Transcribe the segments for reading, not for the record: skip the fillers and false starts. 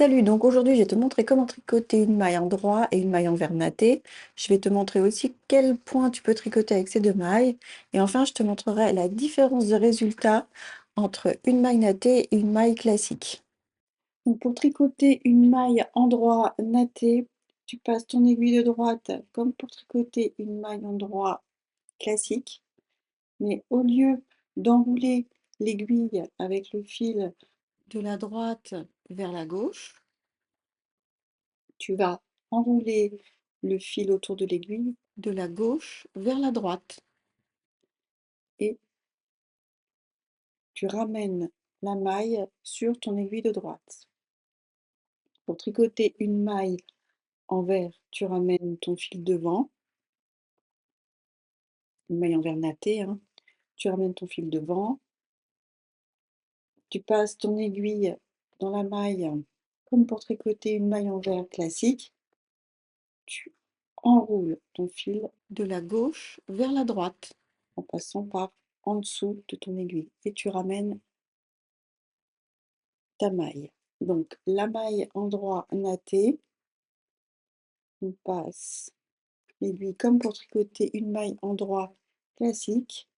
Salut, donc aujourd'hui je vais te montrer comment tricoter une maille en droit et une maille envers nattée. Je vais te montrer aussi quel point tu peux tricoter avec ces deux mailles. Et enfin, je te montrerai la différence de résultat entre une maille nattée et une maille classique. Donc pour tricoter une maille en droit nattée, tu passes ton aiguille de droite comme pour tricoter une maille en droit classique. Mais au lieu d'enrouler l'aiguille avec le fil de la droite vers la gauche, tu vas enrouler le fil autour de l'aiguille de la gauche vers la droite et tu ramènes la maille sur ton aiguille de droite. Pour tricoter une maille envers, tu ramènes ton fil devant, une maille envers nattée, hein. Tu ramènes ton fil devant, tu passes ton aiguille dans la maille comme pour tricoter une maille envers classique, tu enroules ton fil de la gauche vers la droite en passant par en dessous de ton aiguille et tu ramènes ta maille. Donc la maille en droit nattée, on passe l'aiguille comme pour tricoter une maille en droit classique.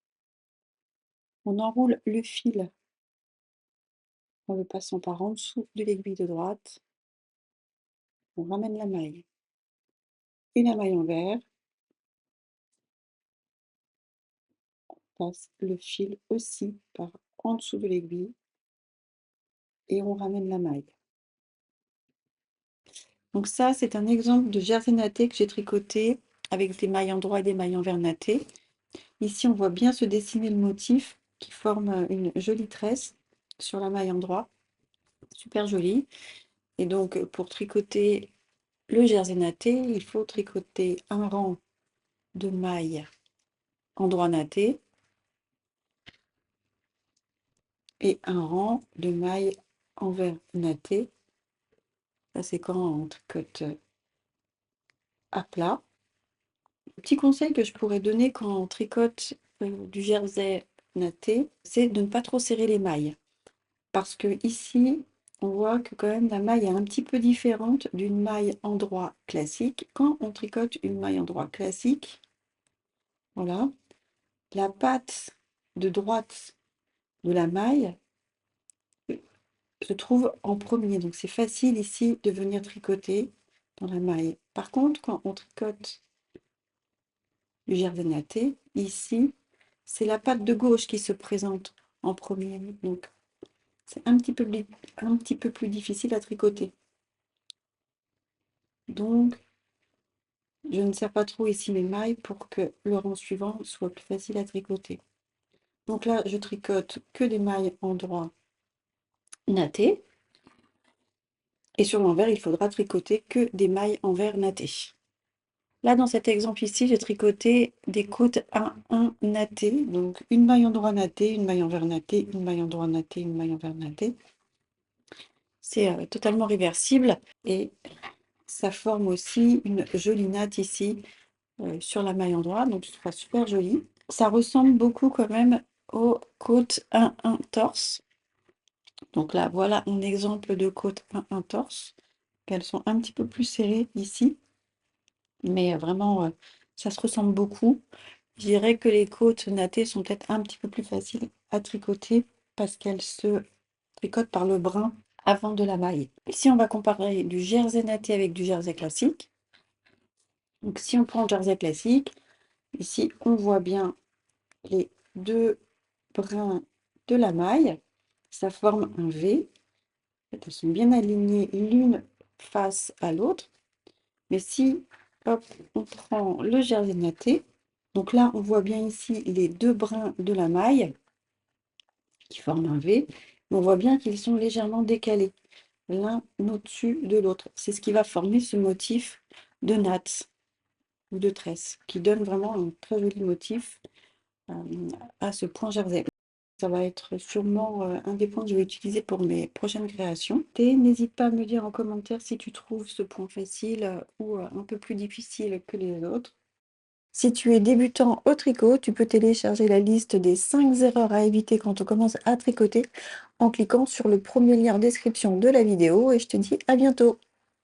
On enroule le fil en le passant par en dessous de l'aiguille de droite. On ramène la maille et la maille envers. On passe le fil aussi par en dessous de l'aiguille et on ramène la maille. Donc ça, c'est un exemple de jersey natté que j'ai tricoté avec des mailles en droit et des mailles envers nattées. Ici, on voit bien se dessiner le motif qui forme une jolie tresse sur la maille en droit. Super jolie. Et donc, pour tricoter le jersey natté, il faut tricoter un rang de mailles en droit natté et un rang de mailles envers natté. Ça, c'est quand on tricote à plat. Petit conseil que je pourrais donner quand on tricote du jersey natté, c'est de ne pas trop serrer les mailles. Parce que ici, on voit que quand même la maille est un petit peu différente d'une maille en droit classique. Quand on tricote une maille en droit classique, voilà, la patte de droite de la maille se trouve en premier. Donc c'est facile ici de venir tricoter dans la maille. Par contre, quand on tricote du jersey natté, ici, c'est la patte de gauche qui se présente en premier. Donc c'est un petit peu plus difficile à tricoter. Donc, je ne serre pas trop ici mes mailles pour que le rang suivant soit plus facile à tricoter. Donc là, je tricote que des mailles en droit natté. Et sur l'envers, il faudra tricoter que des mailles envers nattées. Là, dans cet exemple ici, j'ai tricoté des côtes 1-1 nattées. Donc une maille en droit natté, une maille envers natté, une maille en droit natté, une maille envers natté. C'est totalement réversible et ça forme aussi une jolie natte ici sur la maille en droit. Donc ce sera super joli. Ça ressemble beaucoup quand même aux côtes 1-1 torse. Donc là, voilà un exemple de côte 1-1 torse. Elles sont un petit peu plus serrées ici. Mais vraiment, ça se ressemble beaucoup. Je dirais que les côtes nattées sont peut-être un petit peu plus faciles à tricoter parce qu'elles se tricotent par le brin avant de la maille. Ici, on va comparer du jersey natté avec du jersey classique. Donc si on prend le jersey classique, ici, on voit bien les deux brins de la maille. Ça forme un V. Elles sont bien alignées l'une face à l'autre. Mais si hop, on prend le jersey natté, donc là on voit bien ici les deux brins de la maille qui forment un V, mais on voit bien qu'ils sont légèrement décalés l'un au-dessus de l'autre. C'est ce qui va former ce motif de natte ou de tresse qui donne vraiment un très joli motif à ce point jersey. Ça va être sûrement un des points que je vais utiliser pour mes prochaines créations. Et n'hésite pas à me dire en commentaire si tu trouves ce point facile ou un peu plus difficile que les autres. Si tu es débutant au tricot, tu peux télécharger la liste des 5 erreurs à éviter quand on commence à tricoter en cliquant sur le premier lien en description de la vidéo et je te dis à bientôt.